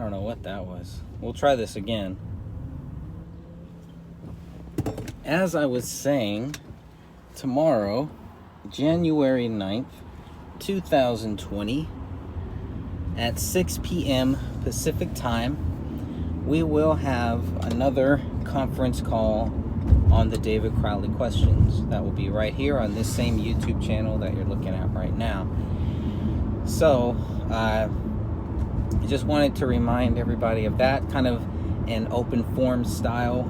don't know what that was. We'll try this again. As I was saying, tomorrow, January 9th, 2020, at 6 p.m. Pacific time, we will have another conference call on the David Crowley questions. That will be right here on this same YouTube channel that you're looking at right now. So, I just wanted to remind everybody of that, kind of an open forum style.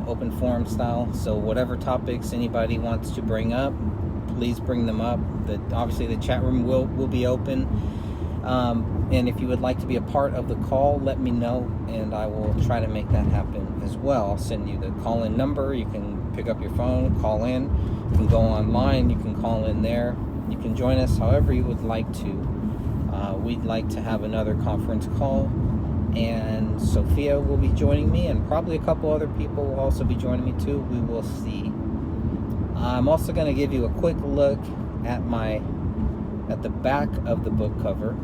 So whatever topics anybody wants to bring up, please bring them up. Obviously the chat room will be open. And if you would like to be a part of the call, let me know, and I will try to make that happen as well. I'll send you the call-in number. You can pick up your phone, call in. You can go online. You can call in there. You can join us however you would like to. We'd like to have another conference call, and Sophia will be joining me, and probably a couple other people will also be joining me too. We will see. I'm also going to give you a quick look at the back of the book cover,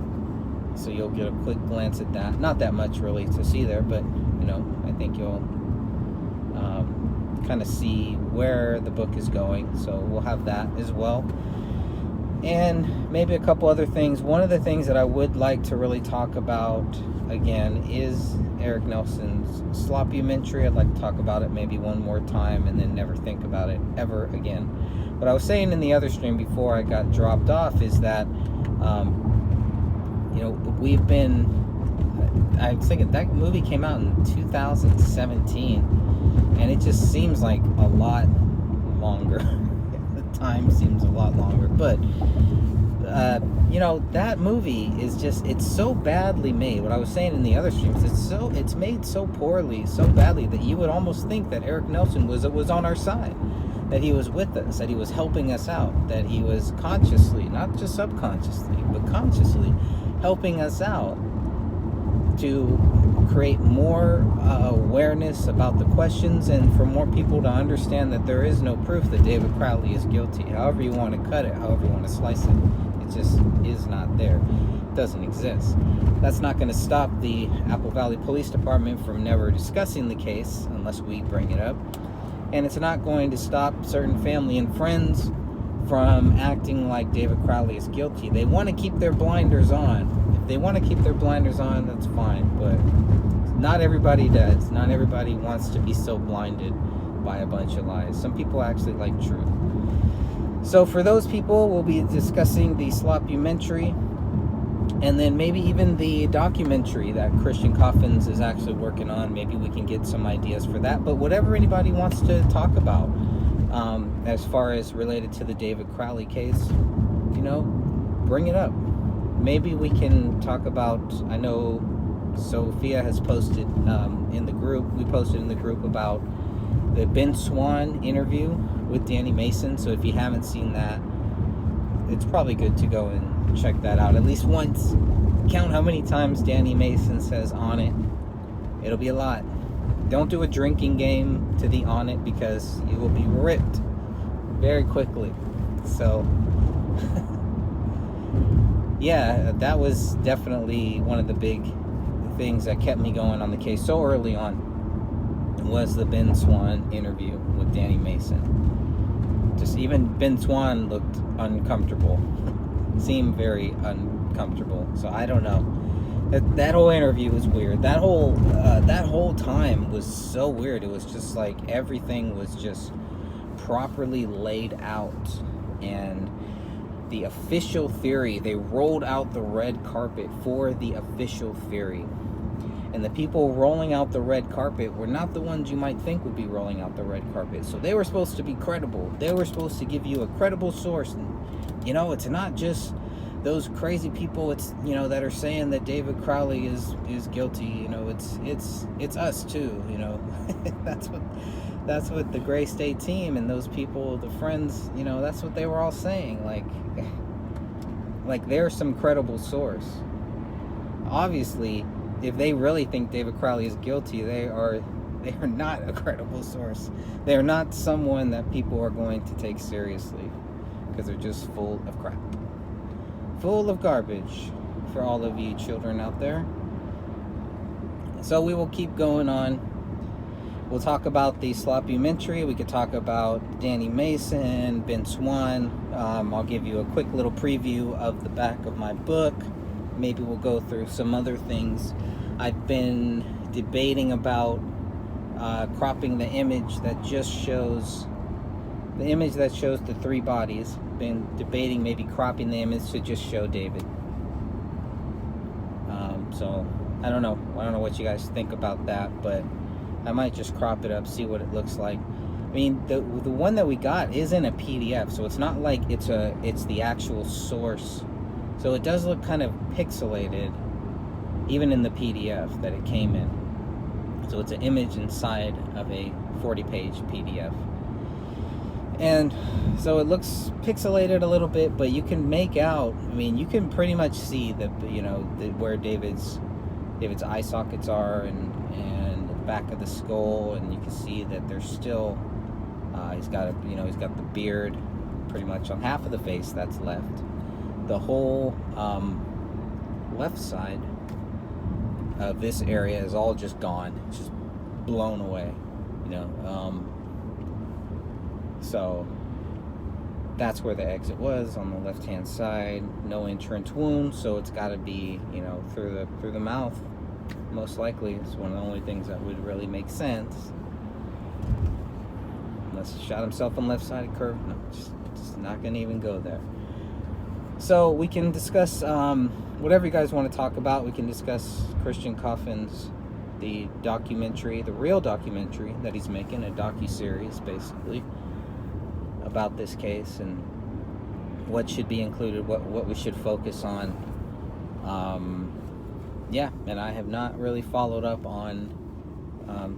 so you'll get a quick glance at that. Not that much really to see there, but I think you'll kind of see where the book is going. So we'll have that as well. And maybe a couple other things. One of the things that I would like to really talk about again is Eric Nelson's sloppumentary. I'd like to talk about it maybe one more time and then never think about it ever again. What I was saying in the other stream before I got dropped off is that, we've been, I was thinking that movie came out in 2017, and it just seems like a lot longer. Time seems a lot longer, but that movie is just, it's so badly made. What I was saying in the other streams, it's made so poorly, so badly, that you would almost think that Eric Nelson was on our side, that he was with us, that he was helping us out, that he was consciously, not just subconsciously, but consciously helping us out to create more awareness about the questions, and for more people to understand that there is no proof that David Crowley is guilty. However you want to cut it, however you want to slice it, it just is not there. It doesn't exist. That's not going to stop the Apple Valley Police Department from never discussing the case unless we bring it up. And it's not going to stop certain family and friends from acting like David Crowley is guilty. They want to keep their blinders on. If they want to keep their blinders on, that's fine, but not everybody does. Not everybody wants to be so blinded by a bunch of lies. Some people actually like truth. So for those people, we'll be discussing the sloppumentary, and then maybe even the documentary that Christian Coffins is actually working on. Maybe we can get some ideas for that. But whatever anybody wants to talk about, as far as related to the David Crowley case, bring it up. Maybe we can talk about, I know Sophia has posted in the group, we posted in the group about the Ben Swan interview with Danny Mason. So if you haven't seen that, it's probably good to go and check that out at least once. Count how many times Danny Mason says "on it." It'll be a lot. Don't do a drinking game to the "on it," because you will be ripped very quickly. So yeah, that was definitely one of the big things that kept me going on the case so early on, was the Ben Swan interview with Danny Mason. Just even Ben Swan looked uncomfortable, seemed very uncomfortable. So I don't know. That whole interview was weird. That whole time was so weird. It was just like everything was just properly laid out, and the official theory, they rolled out the red carpet for the official theory. And the people rolling out the red carpet were not the ones you might think would be rolling out the red carpet. So they were supposed to be credible. They were supposed to give you a credible source. And, it's not just those crazy people, that are saying that David Crowley is guilty. It's us too, That's what the Gray State team and those people, the friends, that's what they were all saying. Like they're some credible source. Obviously, if they really think David Crowley is guilty, they are not a credible source. They are not someone that people are going to take seriously, because they're just full of crap. Full of garbage, for all of you children out there. So we will keep going on. We'll talk about the sloppymentary. We could talk about Danny Mason, Ben Swan. I'll give you a quick little preview of the back of my book. Maybe we'll go through some other things. I've been debating about cropping the image that just shows the three bodies. Been debating maybe cropping the image to just show David. So I don't know what you guys think about that, but I might just crop it up, see what it looks like. I mean, the one that we got is in a PDF, so it's not like it's the actual source. So it does look kind of pixelated, even in the PDF that it came in. So it's an image inside of a 40-page PDF. And so it looks pixelated a little bit, but you can make out, I mean, you can pretty much see where David's eye sockets are and the back of the skull, and you can see that there's still he's got the beard pretty much on half of the face that's left. The whole left side of this area is all just gone. It's just blown away, so that's where the exit was, on the left hand side. No entrance wound, so it's got to be through the mouth, most likely. It's one of the only things that would really make sense, unless he shot himself on left sided curve. No, just not gonna even go there. So we can discuss whatever you guys want to talk about. We can discuss Christian Coffin's the real documentary that he's making, a docu-series basically about this case, and what should be included, what we should focus on. And I have not really followed up on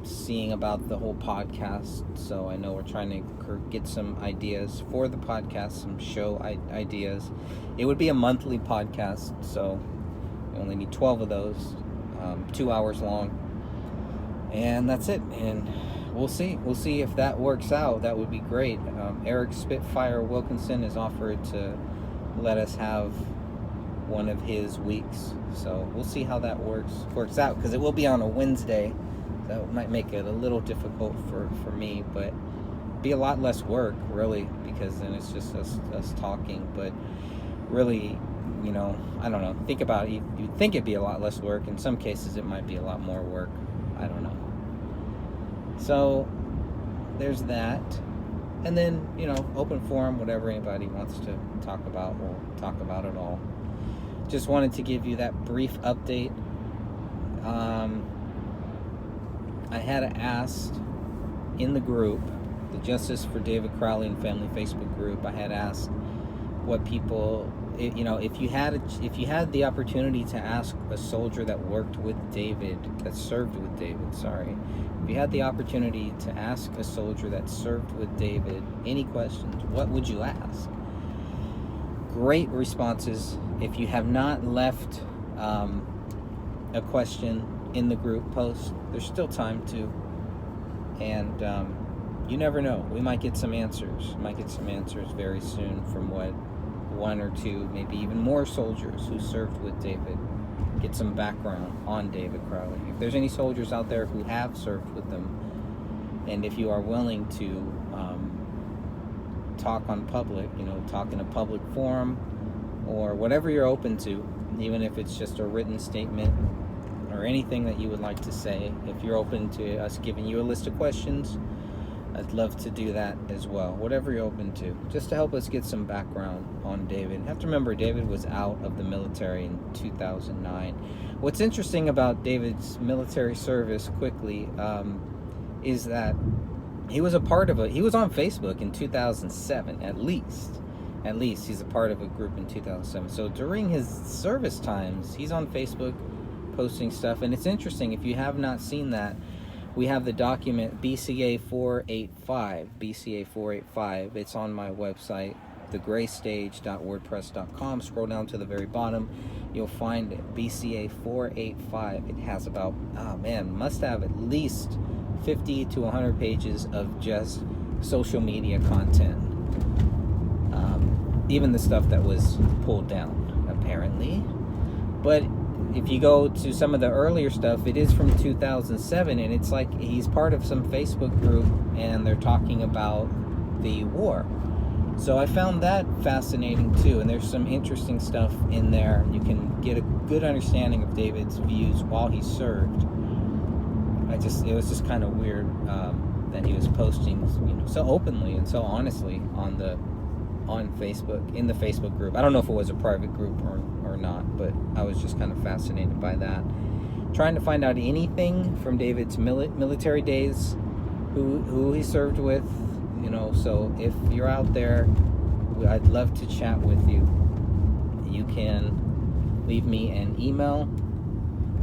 seeing about the whole podcast, so I know we're trying to get some ideas for the podcast, some show ideas. It would be a monthly podcast, so we only need 12 of those, 2 hours long, and that's it. And we'll see if that works out. That would be great. Eric Spitfire Wilkinson has offered to let us have one of his weeks, so we'll see how that works out, because it will be on a Wednesday. That might make it a little difficult for me, but be a lot less work, really, because then it's just us talking. But really, I don't know. Think about it. You'd think it'd be a lot less work. In some cases, it might be a lot more work. I don't know. So there's that. And then, open forum, whatever anybody wants to talk about, we'll talk about it all. Just wanted to give you that brief update. I had asked in the group, the Justice for David Crowley and Family Facebook group, I had asked what people, if you had the opportunity to ask a soldier that worked with David, that served with David, if you had the opportunity to ask a soldier that served with David any questions, what would you ask? Great responses. If you have not left a question in the group post, there's still time to, and you never know, we might get some answers very soon from one or two, maybe even more soldiers who served with David. Get some background on David Crowley. If there's any soldiers out there who have served with them, and if you are willing to talk on public, talk in a public forum, or whatever you're open to, even if it's just a written statement or anything that you would like to say. If you're open to us giving you a list of questions, I'd love to do that as well. Whatever you're open to, just to help us get some background on David. You have to remember, David was out of the military in 2009. What's interesting about David's military service, quickly, is that he was he was on Facebook in 2007, at least he's a part of a group in 2007. So during his service times, he's on Facebook posting stuff. And it's interesting, if you have not seen that, we have the document BCA 485. It's on my website, thegraystage.wordpress.com. Scroll down to the very bottom, you'll find it, BCA 485. It has about, must have at least 50 to 100 pages of just social media content. Even the stuff that was pulled down, apparently. But if you go to some of the earlier stuff, it is from 2007, and it's like he's part of some Facebook group, and they're talking about the war. So I found that fascinating too, and there's some interesting stuff in there. You can get a good understanding of David's views while he served. It was just kind of weird that he was posting, so openly and so honestly on Facebook, in the Facebook group. I don't know if it was a private group or not, but I was just kind of fascinated by that. Trying to find out anything from David's military days, who he served with, so if you're out there, I'd love to chat with you. You can leave me an email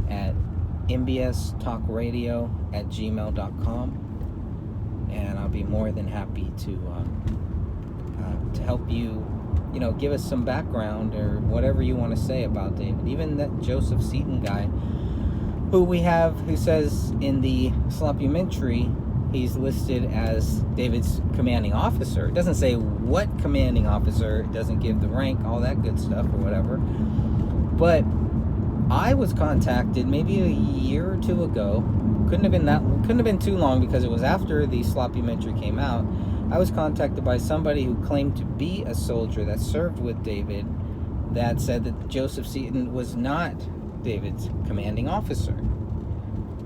at mbstalkradio@gmail.com, and I'll be more than happy to help you, give us some background or whatever you want to say about David. Even that Joseph Seaton guy, who says in the sloppumentary he's listed as David's commanding officer. It doesn't say what commanding officer, it doesn't give the rank, all that good stuff or whatever. But I was contacted maybe a year or two ago. Couldn't have been too long, because it was after the sloppumentary came out. I was contacted by somebody who claimed to be a soldier that served with David, that said that Joseph Seaton was not David's commanding officer.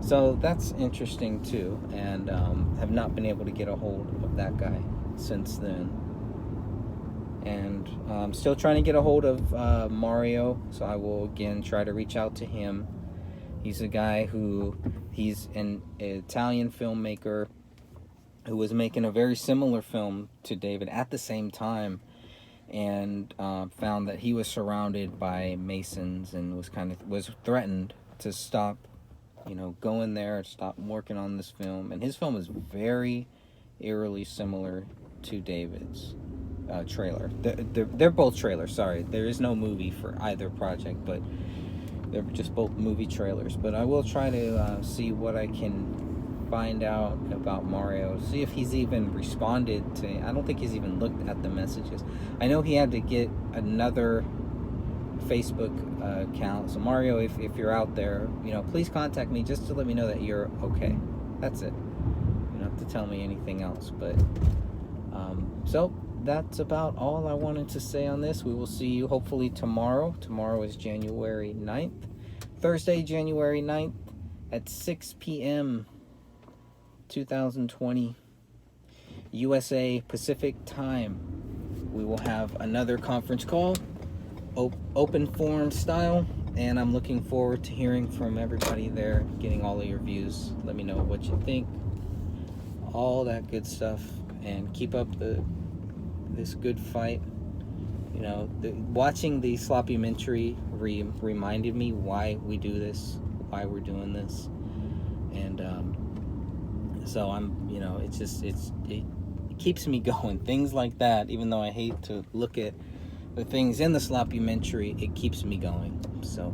So that's interesting too, and have not been able to get a hold of that guy since then. And I'm still trying to get a hold of Mario, so I will again try to reach out to him. He's a guy he's an Italian filmmaker who was making a very similar film to David at the same time, and found that he was surrounded by Masons and was threatened to stop, going there, stop working on this film. And his film is very eerily similar to David's trailer. They're both trailers, sorry. There is no movie for either project, but they're just both movie trailers. But I will try to see what I can find out about Mario, see if he's even responded to. I don't think he's even looked at the messages. I know he had to get another Facebook account. So Mario, if you're out there, please contact me just to let me know that you're okay. That's it. You don't have to tell me anything else. But so that's about all I wanted to say on this. We will see you hopefully tomorrow. Tomorrow is January 9th. Thursday, January 9th at 6 p.m. 2020 USA Pacific time. We will have another conference call, open forum style, and I'm looking forward to hearing from everybody there, getting all of your views. Let me know what you think, all that good stuff, and keep up this good fight. Watching the sloppumentary reminded me why we do this, why we're doing this, and so I'm, it keeps me going. Things like that, even though I hate to look at the things in the sloppumentary, it keeps me going. So,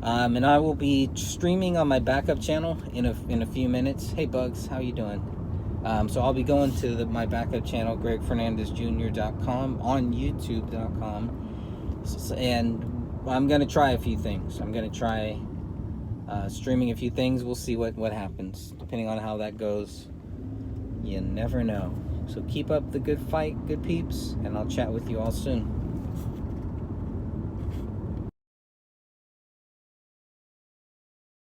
and I will be streaming on my backup channel in a few minutes. Hey Bugs, how you doing? So I'll be going to my backup channel, gregfernandezjr.com, on youtube.com, and I'm going to try a few things. I'm going to try streaming a few things. We'll see what happens, depending on how that goes. You never know. So keep up the good fight, good peeps, and I'll chat with you all soon.